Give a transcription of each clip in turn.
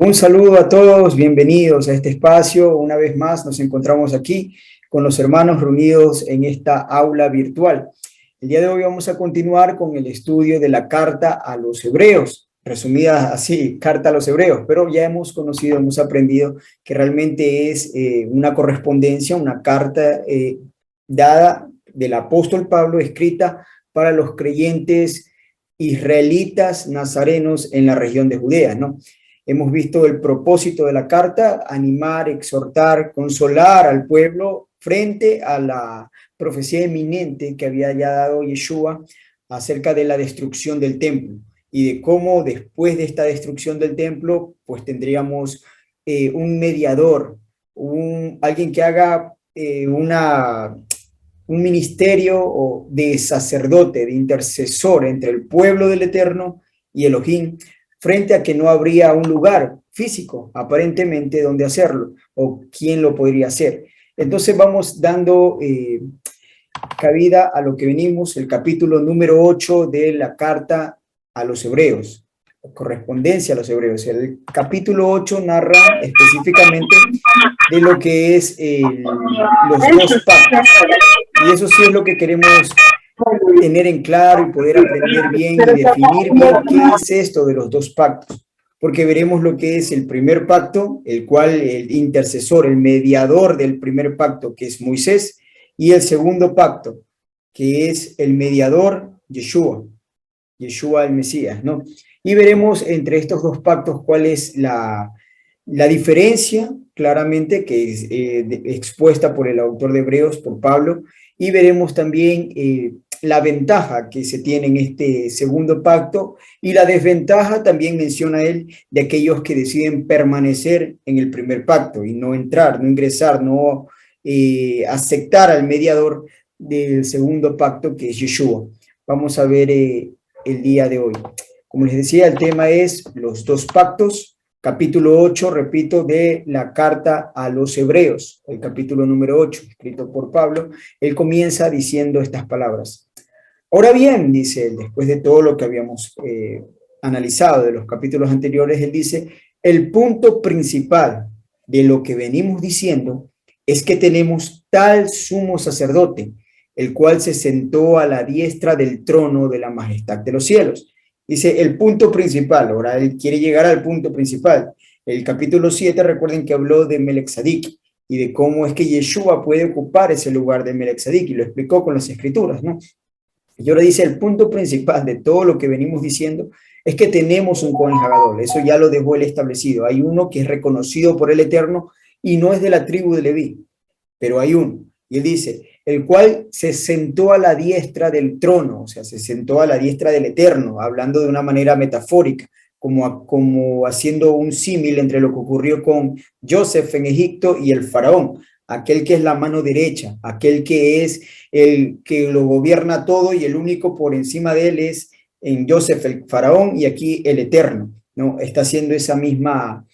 Un saludo a todos, bienvenidos a este espacio. Una vez más nos encontramos aquí con los hermanos reunidos en esta aula virtual. El día de hoy vamos a continuar con el estudio de la carta a los hebreos, resumida así, carta a los hebreos, pero ya hemos conocido, hemos aprendido que realmente es una correspondencia, una carta dada del apóstol Pablo, escrita para los creyentes israelitas nazarenos en la región de Judea, ¿no? Hemos visto el propósito de la carta: animar, exhortar, consolar al pueblo frente a la profecía eminente que había ya dado Yeshua acerca de la destrucción del templo y de cómo después de esta destrucción del templo, pues tendríamos un mediador, alguien que haga un ministerio de sacerdote, de intercesor entre el pueblo del Eterno y Elohim, frente a que no habría un lugar físico, aparentemente, donde hacerlo, o quién lo podría hacer. Entonces vamos dando cabida a lo que venimos, el capítulo número 8 de la carta a los hebreos, correspondencia a los hebreos. El capítulo 8 narra específicamente de lo que es los dos pactos, y eso sí es lo que queremos tener en claro y poder aprender bien y definir bien qué es esto de los dos pactos, porque veremos lo que es el primer pacto, el cual el intercesor, el mediador del primer pacto, que es Moisés, y el segundo pacto, que es el mediador Yeshua el Mesías, ¿no? Y veremos entre estos dos pactos cuál es la diferencia, claramente, que es expuesta por el autor de Hebreos, por Pablo, y veremos también la ventaja que se tiene en este segundo pacto, y la desventaja también menciona él de aquellos que deciden permanecer en el primer pacto y no entrar, no ingresar, no aceptar al mediador del segundo pacto, que es Yeshua. Vamos a ver el día de hoy. Como les decía, el tema es los dos pactos, capítulo 8, repito, de la carta a los hebreos, el capítulo número 8, escrito por Pablo. Él comienza diciendo estas palabras. Ahora bien, dice él, después de todo lo que habíamos analizado de los capítulos anteriores, él dice, el punto principal de lo que venimos diciendo es que tenemos tal sumo sacerdote, el cual se sentó a la diestra del trono de la majestad de los cielos. Dice el punto principal, ahora él quiere llegar al punto principal. El capítulo 7, recuerden que habló de Melexadic y de cómo es que Yeshua puede ocupar ese lugar de Melexadic, y lo explicó con las escrituras, ¿no? Y ahora dice el punto principal de todo lo que venimos diciendo es que tenemos un Cohen Hagadol. Eso ya lo dejó él establecido. Hay uno que es reconocido por el Eterno y no es de la tribu de Leví, pero hay uno. Y él dice, el cual se sentó a la diestra del trono, o sea, se sentó a la diestra del Eterno, hablando de una manera metafórica, como haciendo un símil entre lo que ocurrió con Joseph en Egipto y el faraón, aquel que es la mano derecha, aquel que es el que lo gobierna todo, y el único por encima de él es en Joseph el faraón, y aquí el Eterno, ¿no? Está haciendo esa misma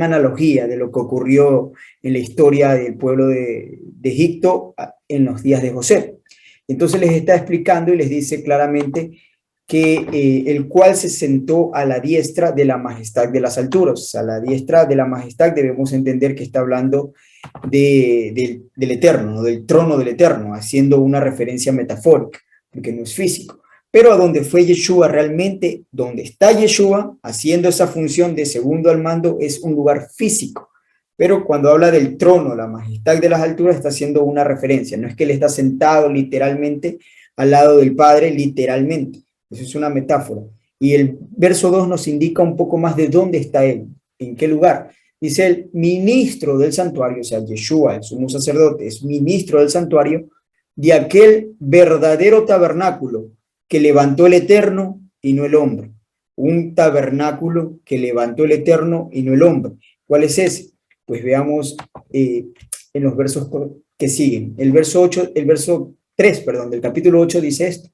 analogía de lo que ocurrió en la historia del pueblo de Egipto en los días de José. Entonces les está explicando y les dice claramente que el cual se sentó a la diestra de la majestad de las alturas. A la diestra de la majestad debemos entender que está hablando del Eterno, ¿no? Del trono del Eterno, haciendo una referencia metafórica, porque no es físico. Pero a donde fue Yeshua realmente, donde está Yeshua haciendo esa función de segundo al mando, es un lugar físico. Pero cuando habla del trono, la majestad de las alturas, está haciendo una referencia. No es que él está sentado literalmente al lado del Padre, literalmente. Eso es una metáfora. Y el verso 2 nos indica un poco más de dónde está él, en qué lugar. Dice el ministro del santuario, o sea, Yeshua, el sumo sacerdote, es ministro del santuario de aquel verdadero tabernáculo que levantó el Eterno y no el hombre. Un tabernáculo que levantó el Eterno y no el hombre. ¿Cuál es ese? Pues veamos en los versos que siguen. El verso 3, del capítulo 8 dice esto.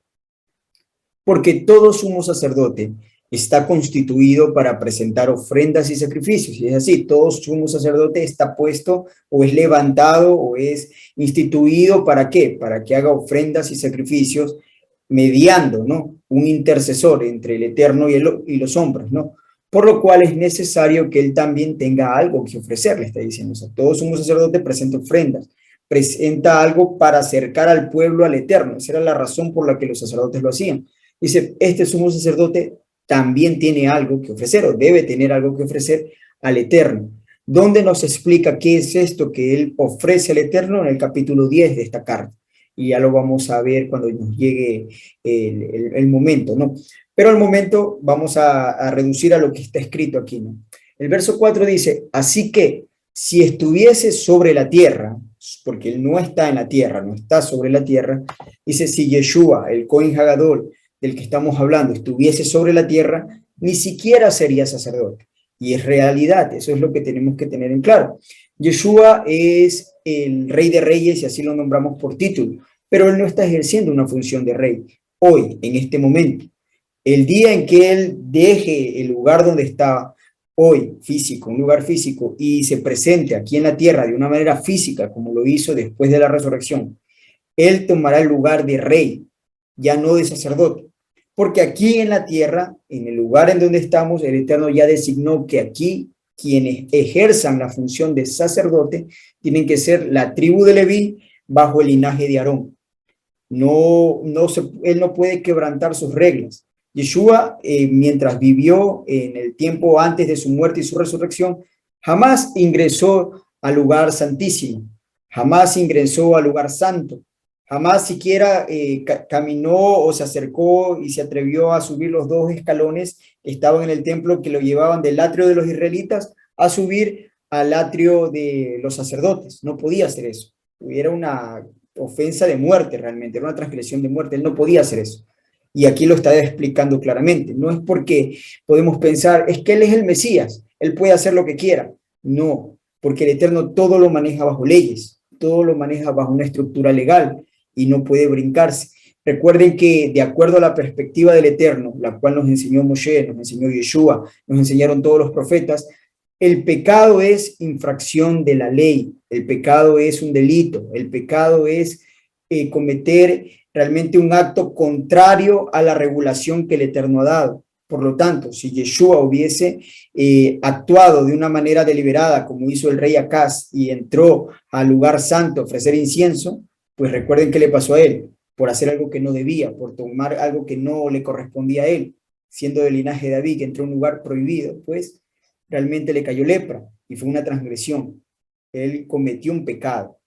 Porque todo sumo sacerdote está constituido para presentar ofrendas y sacrificios. Y es así, todo sumo sacerdote está puesto o es levantado o es instituido, ¿para qué? Para que haga ofrendas y sacrificios, mediando, ¿no? Un intercesor entre el Eterno y los hombres, ¿no? por lo cual es necesario que él también tenga algo que ofrecer, le está diciendo. O sea, todo sumo sacerdote presenta ofrendas, presenta algo para acercar al pueblo al Eterno. Esa era la razón por la que los sacerdotes lo hacían. Dice, este sumo sacerdote también tiene algo que ofrecer, o debe tener algo que ofrecer al Eterno. ¿Dónde nos explica qué es esto que él ofrece al Eterno? En el capítulo 10 de esta carta. Y ya lo vamos a ver cuando nos llegue el momento, ¿no? Pero al momento vamos a reducir a lo que está escrito aquí, ¿no? El verso 4 dice, así que si estuviese sobre la tierra, porque él no está en la tierra, no está sobre la tierra, dice, si Yeshua, el Cohen Hagadol, del que estamos hablando, estuviese sobre la tierra, ni siquiera sería sacerdote. Y es realidad, eso es lo que tenemos que tener en claro. Yeshua es el Rey de Reyes y así lo nombramos por título, pero él no está ejerciendo una función de rey hoy, en este momento. El día en que él deje el lugar donde está hoy, físico, un lugar físico, y se presente aquí en la tierra de una manera física, como lo hizo después de la resurrección, él tomará el lugar de rey, ya no de sacerdote. Porque aquí en la tierra, en el lugar en donde estamos, el Eterno ya designó que aquí quienes ejerzan la función de sacerdote tienen que ser la tribu de Leví bajo el linaje de Aarón. Él no puede quebrantar sus reglas. Yeshua, mientras vivió en el tiempo antes de su muerte y su resurrección, jamás ingresó al lugar santísimo, jamás ingresó al lugar santo, jamás siquiera caminó o se acercó y se atrevió a subir los 2 escalones que estaban en el templo, que lo llevaban del atrio de los israelitas a subir al atrio de los sacerdotes. No podía hacer eso. Era una ofensa de muerte realmente, era una transgresión de muerte. Él no podía hacer eso. Y aquí lo está explicando claramente. No es porque podemos pensar, es que él es el Mesías, él puede hacer lo que quiera. No, porque el Eterno todo lo maneja bajo leyes, todo lo maneja bajo una estructura legal y no puede brincarse. Recuerden que de acuerdo a la perspectiva del Eterno, la cual nos enseñó Moshe, nos enseñó Yeshua, nos enseñaron todos los profetas, el pecado es infracción de la ley, el pecado es un delito, el pecado es cometer realmente un acto contrario a la regulación que el Eterno ha dado. Por lo tanto, si Yeshua hubiese actuado de una manera deliberada, como hizo el rey Acaz, y entró al lugar santo a ofrecer incienso, pues recuerden qué le pasó a él, por hacer algo que no debía, por tomar algo que no le correspondía a él, siendo del linaje de David, que entró a un lugar prohibido, pues realmente le cayó lepra y fue una transgresión. Él cometió un pecado.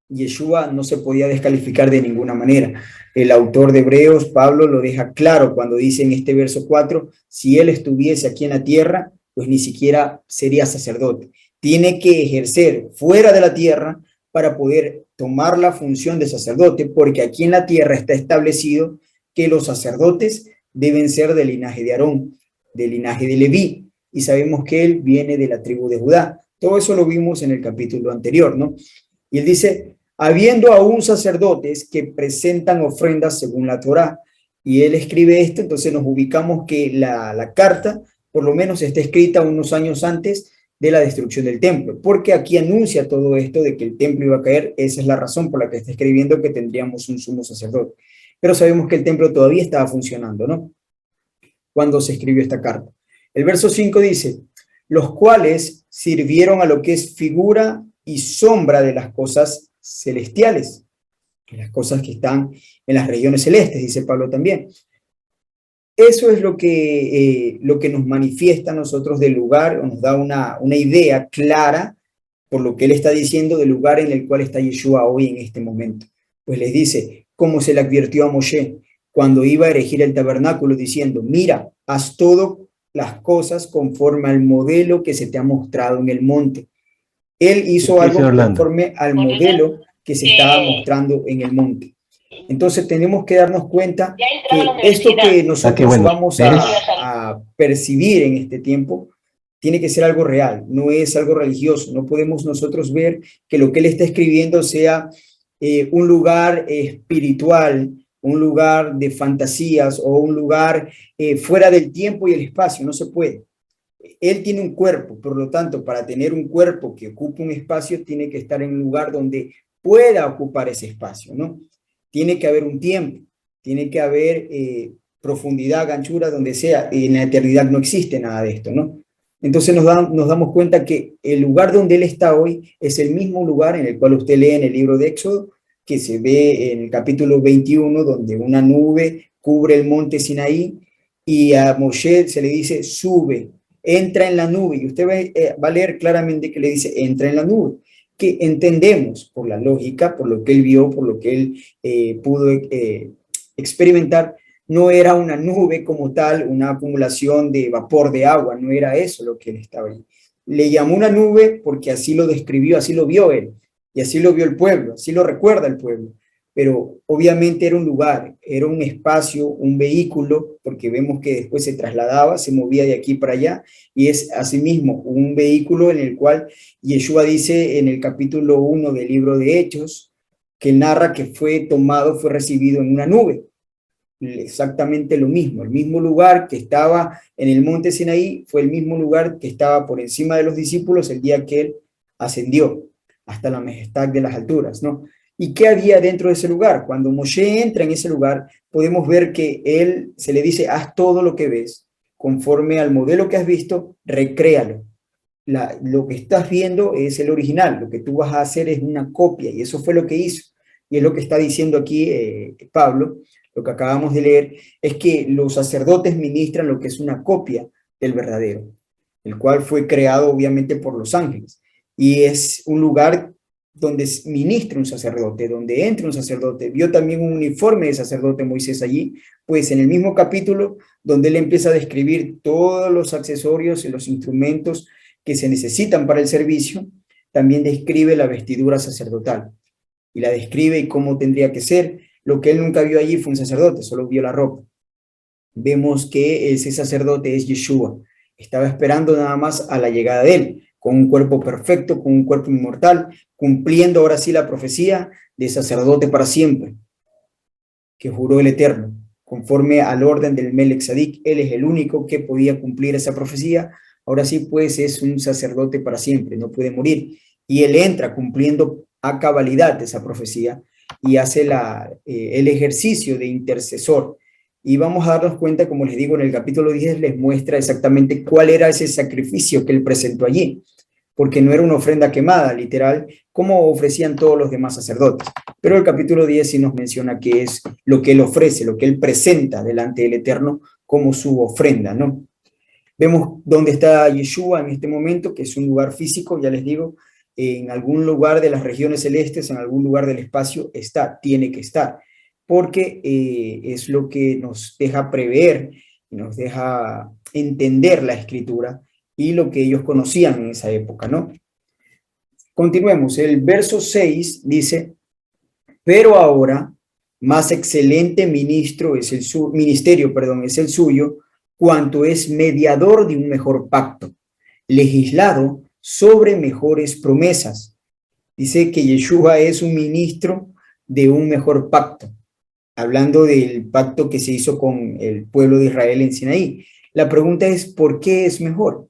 Yeshua no se podía descalificar de ninguna manera. El autor de Hebreos, Pablo, lo deja claro cuando dice en este verso 4, si él estuviese aquí en la tierra, pues ni siquiera sería sacerdote. Tiene que ejercer fuera de la tierra para poder tomar la función de sacerdote, porque aquí en la tierra está establecido que los sacerdotes deben ser del linaje de Aarón, del linaje de Leví, y sabemos que él viene de la tribu de Judá. Todo eso lo vimos en el capítulo anterior, ¿no? Y él dice, habiendo aún sacerdotes que presentan ofrendas según la Torá. Y él escribe esto, entonces nos ubicamos que la carta, por lo menos, está escrita unos años antes de la destrucción del templo, porque aquí anuncia todo esto de que el templo iba a caer. Esa es la razón por la que está escribiendo que tendríamos un sumo sacerdote. Pero sabemos que el templo todavía estaba funcionando, ¿no? Cuando se escribió esta carta. El verso 5 dice, los cuales sirvieron a lo que es figura y sombra de las cosas celestiales, las cosas que están en las regiones celestes, dice Pablo también. Eso es lo que nos manifiesta a nosotros del lugar, o nos da una idea clara por lo que él está diciendo del lugar en el cual está Yeshua hoy en este momento. Pues les dice, como se le advirtió a Moshe cuando iba a erigir el tabernáculo, diciendo, mira, haz todas las cosas conforme al modelo que se te ha mostrado en el monte. Él hizo algo conforme al modelo que se estaba mostrando en el monte. Entonces tenemos que darnos cuenta que esto que nosotros vamos a percibir en este tiempo tiene que ser algo real, no es algo religioso. No podemos nosotros ver que lo que él está escribiendo sea un lugar espiritual, un lugar de fantasías o un lugar fuera del tiempo y el espacio. No se puede. Él tiene un cuerpo, por lo tanto, para tener un cuerpo que ocupe un espacio, tiene que estar en un lugar donde pueda ocupar ese espacio, ¿no? Tiene que haber un tiempo, tiene que haber profundidad, anchura, donde sea, y en la eternidad no existe nada de esto, ¿no? Entonces nos damos cuenta que el lugar donde Él está hoy es el mismo lugar en el cual usted lee en el libro de Éxodo, que se ve en el capítulo 21, donde una nube cubre el monte Sinaí, y a Moshe se le dice, sube, entra en la nube, y usted va a leer claramente que le dice, entra en la nube, que entendemos por la lógica, por lo que él vio, por lo que él pudo experimentar, no era una nube como tal, una acumulación de vapor de agua, no era eso lo que él estaba ahí. Le llamó una nube porque así lo describió, así lo vio él, y así lo vio el pueblo, así lo recuerda el pueblo. Pero obviamente era un lugar, era un espacio, un vehículo, porque vemos que después se trasladaba, se movía de aquí para allá, y es asimismo un vehículo en el cual Yeshua dice en el capítulo 1 del libro de Hechos, que narra que fue tomado, fue recibido en una nube. Exactamente lo mismo, el mismo lugar que estaba en el monte Sinaí fue el mismo lugar que estaba por encima de los discípulos el día que él ascendió hasta la majestad de las alturas, ¿no? ¿Y qué había dentro de ese lugar? Cuando Moshe entra en ese lugar, podemos ver que él se le dice, haz todo lo que ves, conforme al modelo que has visto, recréalo. Lo que estás viendo es el original, lo que tú vas a hacer es una copia, y eso fue lo que hizo. Y es lo que está diciendo aquí Pablo, lo que acabamos de leer, es que los sacerdotes ministran lo que es una copia del verdadero, el cual fue creado obviamente por los ángeles. Y es un lugar donde ministra un sacerdote, donde entra un sacerdote. Vio también un uniforme de sacerdote Moisés allí, pues en el mismo capítulo donde él empieza a describir todos los accesorios y los instrumentos que se necesitan para el servicio, también describe la vestidura sacerdotal y la describe y cómo tendría que ser. Lo que él nunca vio allí fue un sacerdote, solo vio la ropa. Vemos que ese sacerdote es Yeshua. Estaba esperando nada más a la llegada de él, con un cuerpo perfecto, con un cuerpo inmortal, cumpliendo ahora sí la profecía de sacerdote para siempre, que juró el Eterno. Conforme al orden del Melech Tzadik, él es el único que podía cumplir esa profecía. Ahora sí, pues es un sacerdote para siempre, no puede morir. Y él entra cumpliendo a cabalidad esa profecía y hace el ejercicio de intercesor. Y vamos a darnos cuenta, como les digo, en el capítulo 10 les muestra exactamente cuál era ese sacrificio que él presentó allí, porque no era una ofrenda quemada, literal, como ofrecían todos los demás sacerdotes. Pero el capítulo 10 sí nos menciona que es lo que él ofrece, lo que él presenta delante del Eterno como su ofrenda, ¿no? Vemos dónde está Yeshua en este momento, que es un lugar físico, ya les digo, en algún lugar de las regiones celestes, en algún lugar del espacio, está, tiene que estar, porque es lo que nos deja prever, nos deja entender la escritura y lo que ellos conocían en esa época, ¿no? Continuemos, el verso 6 dice, pero ahora más excelente ministerio, es el suyo, cuanto es mediador de un mejor pacto, legislado sobre mejores promesas. Dice que Yeshua es un ministro de un mejor pacto, hablando del pacto que se hizo con el pueblo de Israel en Sinaí. La pregunta es, ¿por qué es mejor?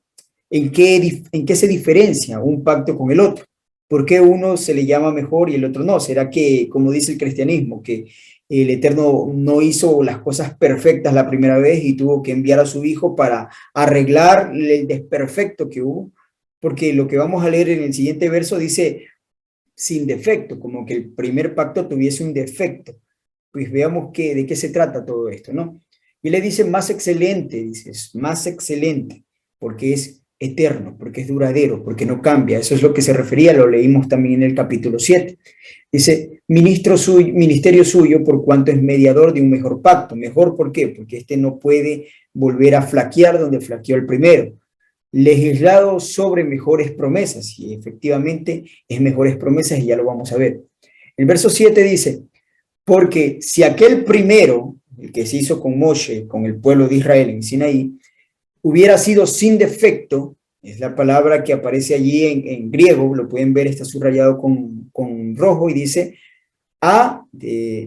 ¿En qué se diferencia un pacto con el otro? ¿Por qué uno se le llama mejor y el otro no? ¿Será que, como dice el cristianismo, que el Eterno no hizo las cosas perfectas la primera vez y tuvo que enviar a su Hijo para arreglar el desperfecto que hubo? Porque lo que vamos a leer en el siguiente verso dice sin defecto, como que el primer pacto tuviese un defecto. Pues veamos de qué se trata todo esto, ¿no? Y le dice más excelente, dices, más excelente, porque es eterno, porque es duradero, porque no cambia. Eso es lo que se refería, lo leímos también en el capítulo 7. Dice, ministerio suyo por cuanto es mediador de un mejor pacto. ¿Mejor por qué? Porque este no puede volver a flaquear donde flaqueó el primero. Legislado sobre mejores promesas, y efectivamente es mejores promesas y ya lo vamos a ver. El verso 7 dice, porque si aquel primero, el que se hizo con Moshe, con el pueblo de Israel en Sinaí, hubiera sido sin defecto, es la palabra que aparece allí en griego, lo pueden ver, está subrayado con rojo y dice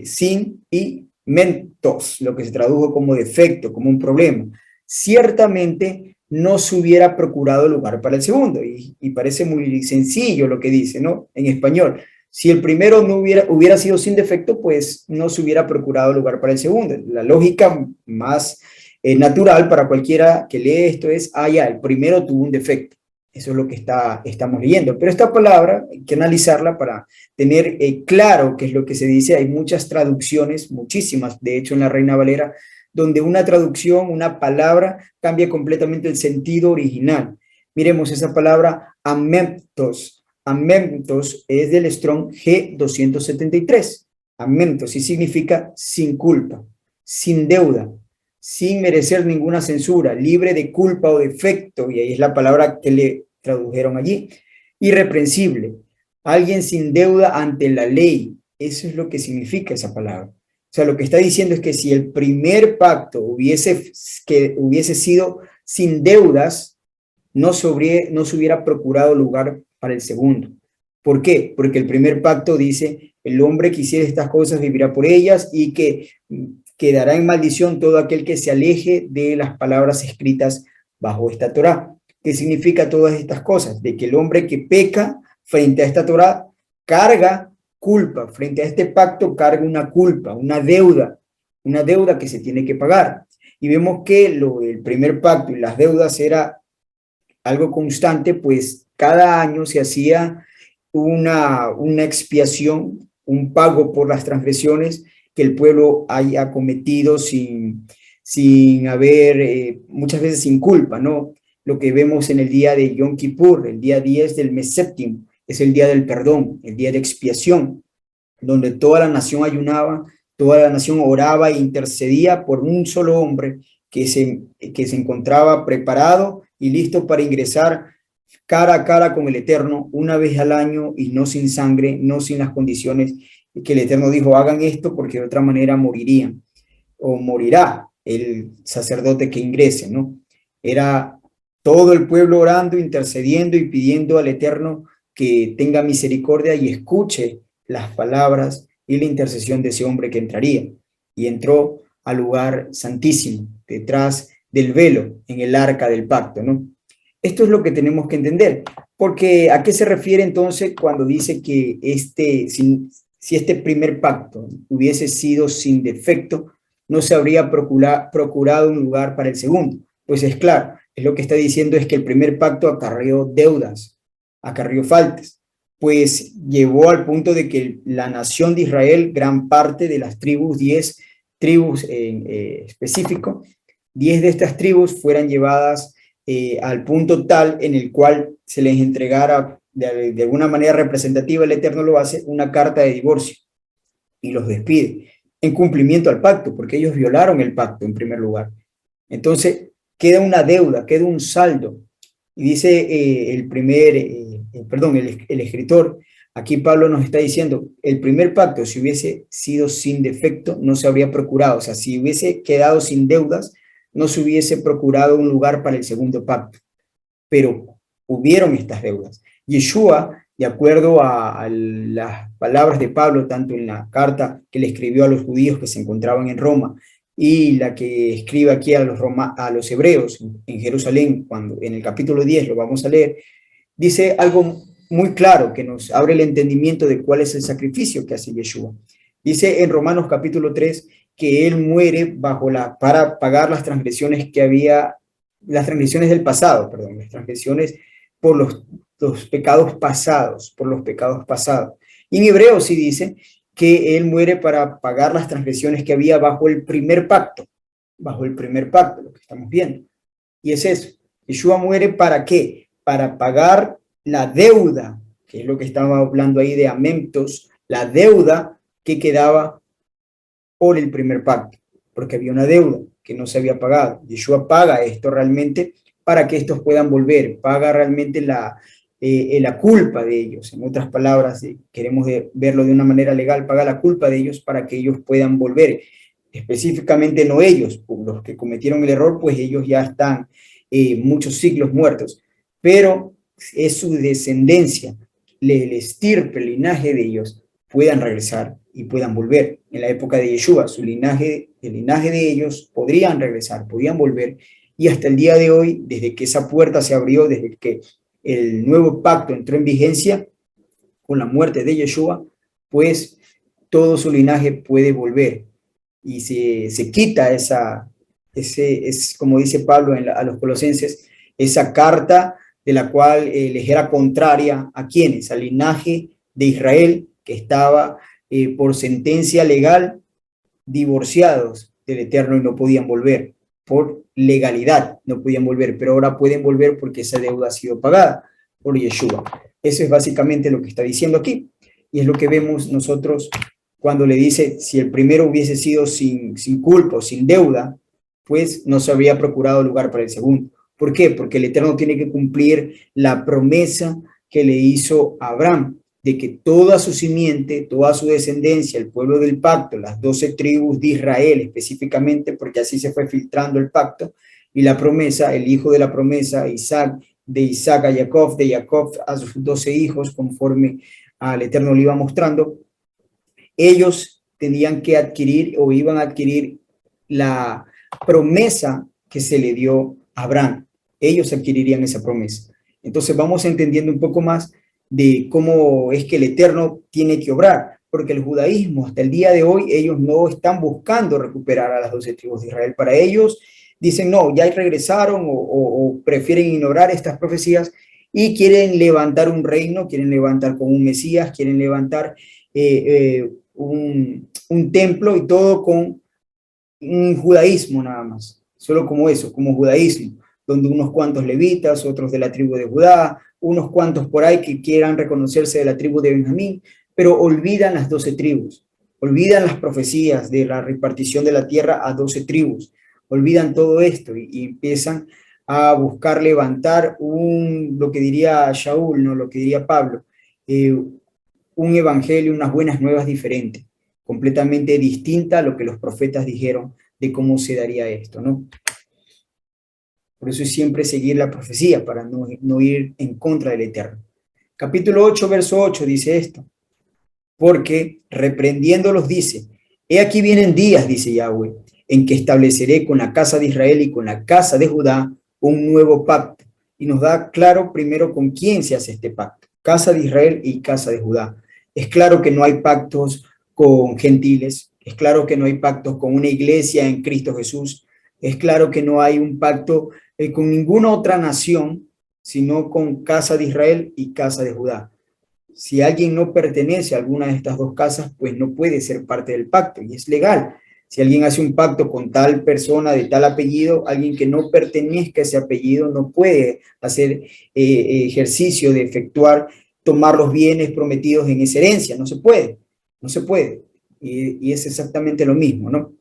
sin y mentos, lo que se tradujo como defecto, como un problema. Ciertamente no se hubiera procurado lugar para el segundo, y parece muy sencillo lo que dice, ¿no? En español, Si el primero no hubiera sido sin defecto, pues no se hubiera procurado lugar para el segundo. La lógica más natural para cualquiera que lee esto es, ya, el primero tuvo un defecto. Eso es lo que estamos leyendo. Pero esta palabra hay que analizarla para tener claro qué es lo que se dice. Hay muchas traducciones, muchísimas, de hecho en la Reina Valera, donde una traducción, una palabra, cambia completamente el sentido original. Miremos esa palabra amemptos. Amemptos es del Strong G273. Amemptos y significa sin culpa, sin deuda, sin merecer ninguna censura, libre de culpa o defecto, y ahí es la palabra que le tradujeron allí. Irreprensible, alguien sin deuda ante la ley. Eso es lo que significa esa palabra. O sea, lo que está diciendo es que si el primer pacto hubiese sido sin deudas, no se hubiera procurado lugar para el segundo. ¿Por qué? Porque el primer pacto dice, el hombre que hiciera estas cosas vivirá por ellas y que quedará en maldición todo aquel que se aleje de las palabras escritas bajo esta Torá. ¿Qué significa todas estas cosas? De que el hombre que peca frente a esta Torá carga culpa, frente a este pacto carga una culpa, una deuda que se tiene que pagar. Y vemos que el primer pacto y las deudas era algo constante, pues cada año se hacía una expiación, un pago por las transgresiones que el pueblo haya cometido sin haber, muchas veces sin culpa, ¿no? Lo que vemos en el día de Yom Kippur, el día 10 del mes séptimo, es el día del perdón, el día de expiación, donde toda la nación ayunaba, toda la nación oraba e intercedía por un solo hombre que se encontraba preparado y listo para ingresar cara a cara con el Eterno una vez al año y no sin sangre, no sin las condiciones que el Eterno dijo, hagan esto porque de otra manera morirían o morirá el sacerdote que ingrese, ¿no? Era todo el pueblo orando, intercediendo y pidiendo al Eterno que tenga misericordia y escuche las palabras y la intercesión de ese hombre que entraría. Y entró al lugar santísimo, detrás del velo, en el arca del pacto, ¿no? Esto es lo que tenemos que entender, porque ¿a qué se refiere entonces cuando dice que si este primer pacto hubiese sido sin defecto, no se habría procurado un lugar para el segundo? Pues es claro, es lo que está diciendo es que el primer pacto acarreó deudas, acarreó faltas, pues llevó al punto de que la nación de Israel, gran parte de las tribus, 10 tribus en específico, 10 de estas tribus fueran llevadas al punto tal en el cual se les entregara de alguna manera representativa, el Eterno lo hace, una carta de divorcio y los despide en cumplimiento al pacto, porque ellos violaron el pacto en primer lugar. Entonces queda una deuda, queda un saldo. Y dice el escritor, aquí Pablo nos está diciendo, el primer pacto, si hubiese sido sin defecto, no se habría procurado. O sea, si hubiese quedado sin deudas, no se hubiese procurado un lugar para el segundo pacto. Pero hubieron estas deudas. Yeshua, de acuerdo a las palabras de Pablo, tanto en la carta que le escribió a los judíos que se encontraban en Roma y la que escribe aquí a los hebreos en Jerusalén, cuando en el capítulo 10 lo vamos a leer, dice algo muy claro que nos abre el entendimiento de cuál es el sacrificio que hace Yeshua. Dice en Romanos capítulo 3 que él muere para pagar las transgresiones las transgresiones del pasado, perdón, las transgresiones por los pecados pasados, por los pecados pasados. Y en Hebreos sí dice que él muere para pagar las transgresiones que había bajo el primer pacto, lo que estamos viendo. Y es eso, Yeshua muere ¿para qué? Para pagar la deuda, que es lo que estaba hablando ahí de amentos, la deuda que quedaba por el primer pacto, porque había una deuda que no se había pagado. Yeshua paga esto realmente para que estos puedan volver, paga realmente la culpa de ellos. En otras palabras, queremos verlo de una manera legal, paga la culpa de ellos para que ellos puedan volver. Específicamente no ellos, los que cometieron el error, pues ellos ya están muchos siglos muertos, pero es su descendencia, el estirpe, el linaje de ellos, puedan regresar y puedan volver. En la época de Yeshua, el linaje de ellos podrían regresar, podían volver, y hasta el día de hoy, desde que esa puerta se abrió, desde que el nuevo pacto entró en vigencia, con la muerte de Yeshua, pues todo su linaje puede volver y se quita es como dice Pablo a los colosenses, esa carta de la cual les era contraria a quienes, al linaje de Israel que estaba por sentencia legal divorciados del Eterno y no podían volver. Por legalidad no podían volver, pero ahora pueden volver porque esa deuda ha sido pagada por Yeshua. Eso es básicamente lo que está diciendo aquí. Y es lo que vemos nosotros cuando le dice, si el primero hubiese sido sin culpa, sin deuda, pues no se habría procurado lugar para el segundo. ¿Por qué? Porque el Eterno tiene que cumplir la promesa que le hizo a Abraham, de que toda su simiente, toda su descendencia, el pueblo del pacto, las 12 tribus de Israel específicamente, porque así se fue filtrando el pacto, y la promesa, el hijo de la promesa, Isaac, de Isaac a Jacob, de Jacob a sus 12 hijos, conforme al Eterno le iba mostrando, ellos tenían que adquirir o iban a adquirir la promesa que se le dio a Abraham. Ellos adquirirían esa promesa. Entonces vamos entendiendo un poco más de cómo es que el Eterno tiene que obrar, porque el judaísmo hasta el día de hoy, ellos no están buscando recuperar a las 12 tribus de Israel. Para ellos dicen, no, ya regresaron o prefieren ignorar estas profecías y quieren levantar un reino, quieren levantar con un Mesías, quieren levantar un templo y todo con un judaísmo nada más, solo como eso, como judaísmo, donde unos cuantos levitas, otros de la tribu de Judá, unos cuantos por ahí que quieran reconocerse de la tribu de Benjamín, pero olvidan las 12 tribus, olvidan las profecías de la repartición de la tierra a 12 tribus, olvidan todo esto y empiezan a buscar levantar lo que diría Shaul, ¿no? Lo que diría Pablo, un evangelio, unas buenas nuevas diferentes, completamente distinta a lo que los profetas dijeron de cómo se daría esto, ¿no? Por eso es siempre seguir la profecía, para no ir en contra del Eterno. Capítulo 8, verso 8 dice esto, porque reprendiéndolos dice, he aquí vienen días, dice Yahweh, en que estableceré con la casa de Israel y con la casa de Judá un nuevo pacto. Y nos da claro primero con quién se hace este pacto, casa de Israel y casa de Judá. Es claro que no hay pactos con gentiles, es claro que no hay pactos con una iglesia en Cristo Jesús, es claro que no hay un pacto con ninguna otra nación, sino con casa de Israel y casa de Judá. Si alguien no pertenece a alguna de estas dos casas, pues no puede ser parte del pacto y es legal. Si alguien hace un pacto con tal persona de tal apellido, alguien que no pertenezca a ese apellido no puede hacer ejercicio de efectuar, tomar los bienes prometidos en esa herencia. No se puede, no se puede. Y es exactamente lo mismo, ¿no?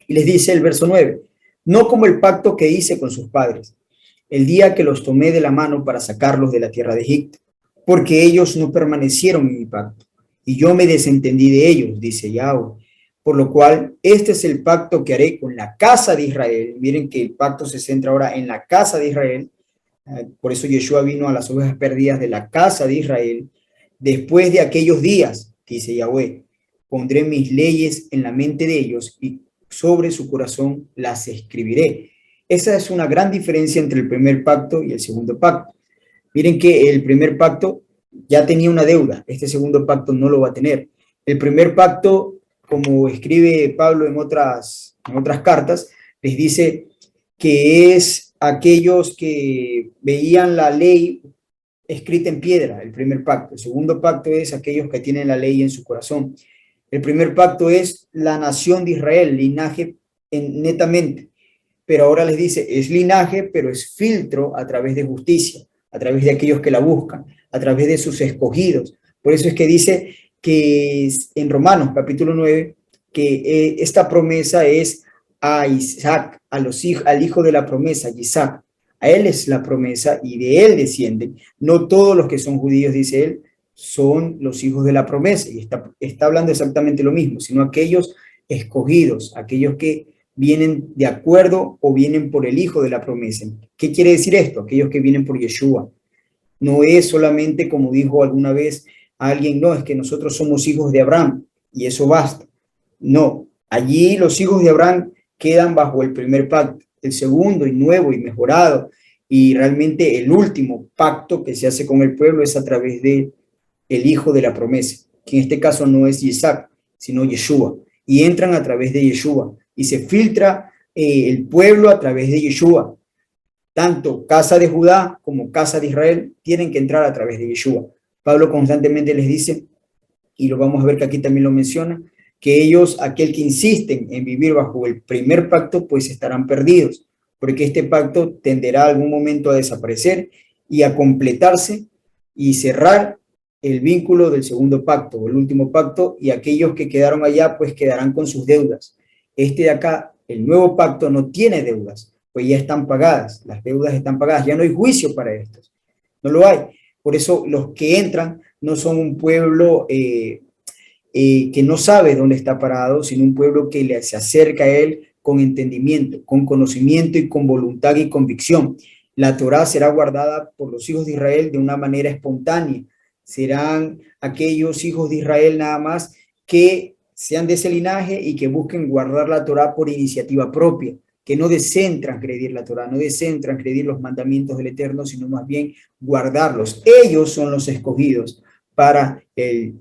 Y les dice el verso 9, no como el pacto que hice con sus padres, el día que los tomé de la mano para sacarlos de la tierra de Egipto, porque ellos no permanecieron en mi pacto, y yo me desentendí de ellos, dice Yahweh. Por lo cual, este es el pacto que haré con la casa de Israel. Miren que el pacto se centra ahora en la casa de Israel. Por eso Yeshua vino a las ovejas perdidas de la casa de Israel. Después de aquellos días, dice Yahweh, pondré mis leyes en la mente de ellos y sobre su corazón las escribiré. Esa es una gran diferencia entre el primer pacto y el segundo pacto. Miren que el primer pacto ya tenía una deuda, este segundo pacto no lo va a tener. El primer pacto, como escribe Pablo en otras cartas, les dice que es aquellos que veían la ley escrita en piedra, el primer pacto. El segundo pacto es aquellos que tienen la ley en su corazón. El primer pacto es la nación de Israel, linaje netamente. Pero ahora les dice, es linaje, pero es filtro a través de justicia, a través de aquellos que la buscan, a través de sus escogidos. Por eso es que dice que en Romanos capítulo 9, que esta promesa es a Isaac, al hijo de la promesa, Isaac. A él es la promesa y de él descienden. No todos los que son judíos, dice él, son los hijos de la promesa. Y está hablando exactamente lo mismo, sino aquellos escogidos, aquellos que vienen de acuerdo o vienen por el hijo de la promesa. ¿Qué quiere decir esto? Aquellos que vienen por Yeshua. No es solamente como dijo alguna vez alguien, no, es que nosotros somos hijos de Abraham y eso basta. No, allí los hijos de Abraham quedan bajo el primer pacto, el segundo y nuevo y mejorado y realmente el último pacto que se hace con el pueblo es a través de el hijo de la promesa, que en este caso no es Isaac, sino Yeshua, y entran a través de Yeshua, y se filtra el pueblo a través de Yeshua. Tanto casa de Judá como casa de Israel tienen que entrar a través de Yeshua. Pablo constantemente les dice, y lo vamos a ver que aquí también lo menciona, que ellos, aquel que insisten en vivir bajo el primer pacto, pues estarán perdidos, porque este pacto tenderá algún momento a desaparecer y a completarse y cerrar el vínculo del segundo pacto o el último pacto, y aquellos que quedaron allá pues quedarán con sus deudas. Este de acá, el nuevo pacto, no tiene deudas, pues ya están pagadas, las deudas están pagadas, ya no hay juicio para estos, no lo hay. Por eso los que entran no son un pueblo que no sabe dónde está parado, sino un pueblo que se acerca a él con entendimiento, con conocimiento y con voluntad y convicción. La Torá será guardada por los hijos de Israel de una manera espontánea. Serán aquellos hijos de Israel nada más que sean de ese linaje y que busquen guardar la Torá por iniciativa propia, que no deseen transgredir la Torá, no deseen transgredir los mandamientos del Eterno, sino más bien guardarlos. Ellos son los escogidos para el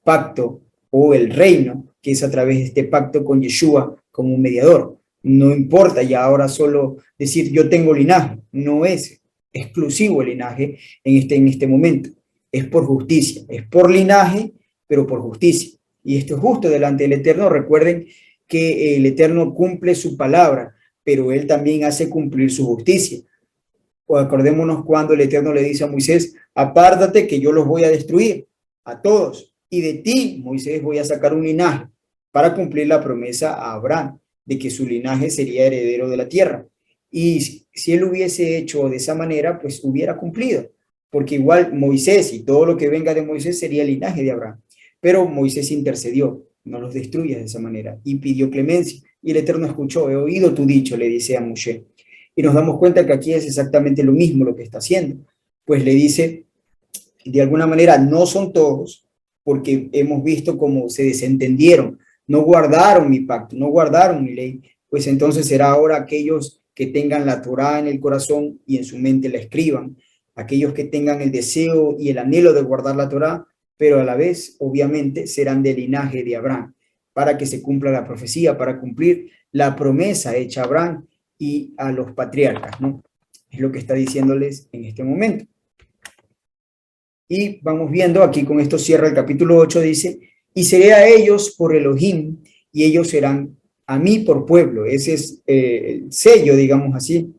pacto o el reino, que es a través de este pacto con Yeshua como un mediador. No importa ya ahora solo decir yo tengo linaje, no es exclusivo el linaje en este momento, es por justicia, es por linaje, pero por justicia. Y esto es justo delante del Eterno. Recuerden que el Eterno cumple su palabra, pero Él también hace cumplir su justicia. O acordémonos cuando el Eterno le dice a Moisés, apártate que yo los voy a destruir a todos, y de ti, Moisés, voy a sacar un linaje para cumplir la promesa a Abraham de que su linaje sería heredero de la tierra. Y si él hubiese hecho de esa manera, pues hubiera cumplido, porque igual Moisés y todo lo que venga de Moisés sería el linaje de Abraham. Pero Moisés intercedió, no los destruyas de esa manera, y pidió clemencia. Y el Eterno escuchó, he oído tu dicho, le dice a Moshe. Y nos damos cuenta que aquí es exactamente lo mismo lo que está haciendo. Pues le dice, de alguna manera, no son todos, porque hemos visto cómo se desentendieron, no guardaron mi pacto, no guardaron mi ley, pues entonces será ahora aquellos que tengan la Torá en el corazón y en su mente la escriban, aquellos que tengan el deseo y el anhelo de guardar la Torá, pero a la vez, obviamente, serán del linaje de Abraham, para que se cumpla la profecía, para cumplir la promesa hecha a Abraham y a los patriarcas, ¿no? Es lo que está diciéndoles en este momento. Y vamos viendo, aquí con esto cierra el capítulo 8, dice, y seré a ellos por Elohim, y ellos serán a mí por pueblo. Ese es el sello, digamos así,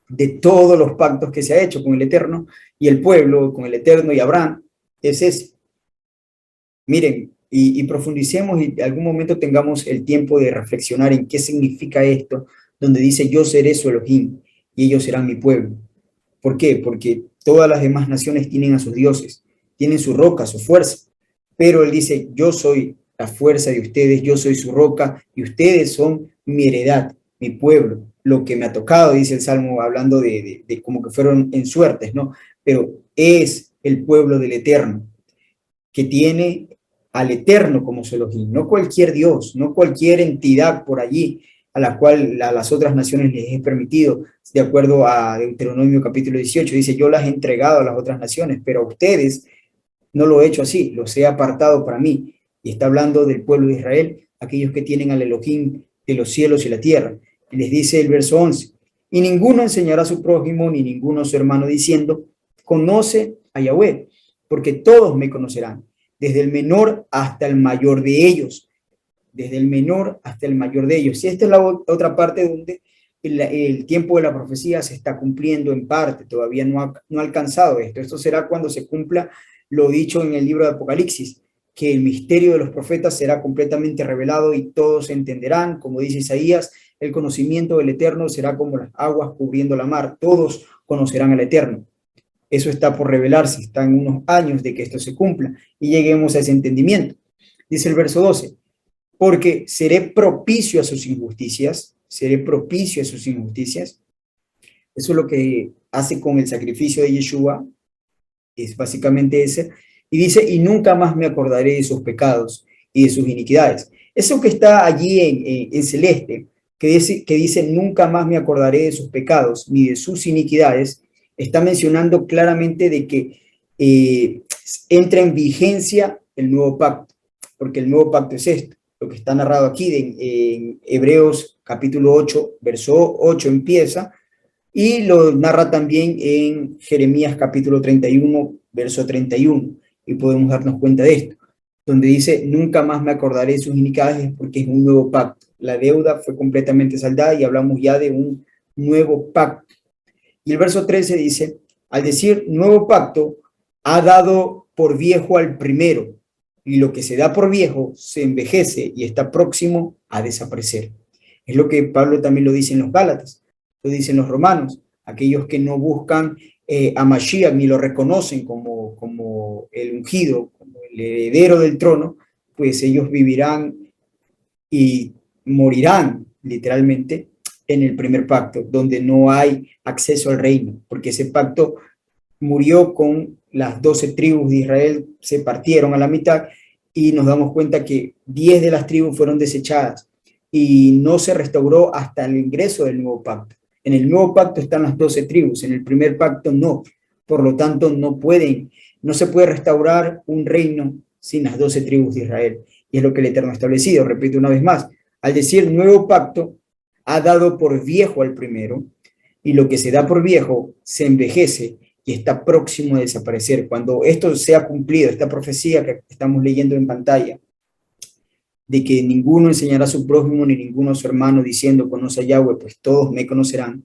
de todos los pactos que se ha hecho con el Eterno y el pueblo, con el Eterno y Abraham. Es ese. Miren, y profundicemos y en algún momento tengamos el tiempo de reflexionar en qué significa esto, donde dice, yo seré su Elohim, y ellos serán mi pueblo. ¿Por qué? Porque todas las demás naciones tienen a sus dioses, tienen su roca, su fuerza, pero él dice, yo soy la fuerza de ustedes, yo soy su roca, y ustedes son mi heredad, mi pueblo, lo que me ha tocado, dice el Salmo, hablando de como que fueron en suertes, ¿no? Pero es el pueblo del Eterno, que tiene al Eterno como su Elohim, no cualquier Dios, no cualquier entidad por allí, a la cual a las otras naciones les es permitido, de acuerdo a Deuteronomio capítulo 18, dice, yo las he entregado a las otras naciones, pero a ustedes no lo he hecho así, los he apartado para mí. Y está hablando del pueblo de Israel, aquellos que tienen al Elohim de los cielos y la tierra. Y les dice el verso 11, y ninguno enseñará a su prójimo, ni ninguno a su hermano, diciendo, conoce a Yahweh, porque todos me conocerán, desde el menor hasta el mayor de ellos, desde el menor hasta el mayor de ellos. Y esta es la otra parte donde el tiempo de la profecía se está cumpliendo en parte, todavía no ha alcanzado esto. Esto será cuando se cumpla lo dicho en el libro de Apocalipsis, que el misterio de los profetas será completamente revelado y todos entenderán, como dice Isaías, el conocimiento del Eterno será como las aguas cubriendo la mar, todos conocerán al Eterno. Eso está por revelarse, está en unos años de que esto se cumpla y lleguemos a ese entendimiento. Dice el verso 12, porque seré propicio a sus injusticias, seré propicio a sus injusticias. Eso es lo que hace con el sacrificio de Yeshua, es básicamente ese, y dice, y nunca más me acordaré de sus pecados y de sus iniquidades. Eso que está allí en celeste, que dice, nunca más me acordaré de sus pecados ni de sus iniquidades, está mencionando claramente de que entra en vigencia el nuevo pacto, porque el nuevo pacto es esto, lo que está narrado aquí en Hebreos capítulo 8, verso 8 empieza, y lo narra también en Jeremías capítulo 31, verso 31, y podemos darnos cuenta de esto, donde dice, nunca más me acordaré de sus iniquidades porque es un nuevo pacto. La deuda fue completamente saldada y hablamos ya de un nuevo pacto. Y el verso 13 dice, al decir nuevo pacto, ha dado por viejo al primero, y lo que se da por viejo se envejece y está próximo a desaparecer. Es lo que Pablo también lo dice en los Gálatas, lo dicen los romanos, aquellos que no buscan a Mashiach ni lo reconocen como el ungido, como el heredero del trono, pues ellos vivirán y morirán literalmente en el primer pacto, donde no hay acceso al reino, porque ese pacto murió con las 12 tribus de Israel, se partieron a la mitad y nos damos cuenta que 10 de las tribus fueron desechadas y no se restauró hasta el ingreso del nuevo pacto. En el nuevo pacto están las 12 tribus, en el primer pacto no. Por lo tanto, no se puede restaurar un reino sin las 12 tribus de Israel. Y es lo que el Eterno ha establecido. Repito una vez más, al decir nuevo pacto, ha dado por viejo al primero, y lo que se da por viejo se envejece y está próximo a desaparecer. Cuando esto sea cumplido, esta profecía que estamos leyendo en pantalla, de que ninguno enseñará a su prójimo ni ninguno a su hermano diciendo conoce a Yahweh, pues todos me conocerán,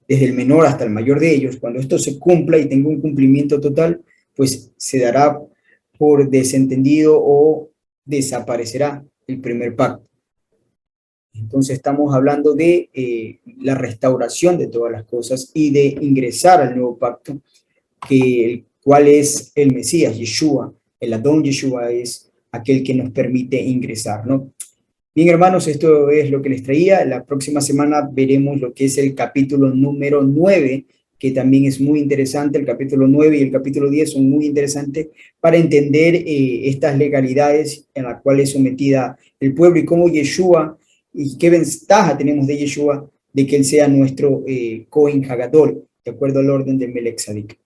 desde el menor hasta el mayor de ellos. Cuando esto se cumpla y tenga un cumplimiento total, pues se dará por desentendido o desaparecerá el primer pacto. Entonces estamos hablando de la restauración de todas las cosas y de ingresar al nuevo pacto, el cual es el Mesías, Yeshua. El Adón Yeshua es aquel que nos permite ingresar, ¿no? Bien, hermanos, esto es lo que les traía. La próxima semana veremos lo que es el capítulo número 9, que también es muy interesante. El capítulo 9 y el capítulo 10 son muy interesantes para entender estas legalidades en las cuales es sometida el pueblo y cómo Yeshua, y qué ventaja tenemos de Yeshua de que él sea nuestro Cohen Hagadol, de acuerdo al orden de Melech Tzadik.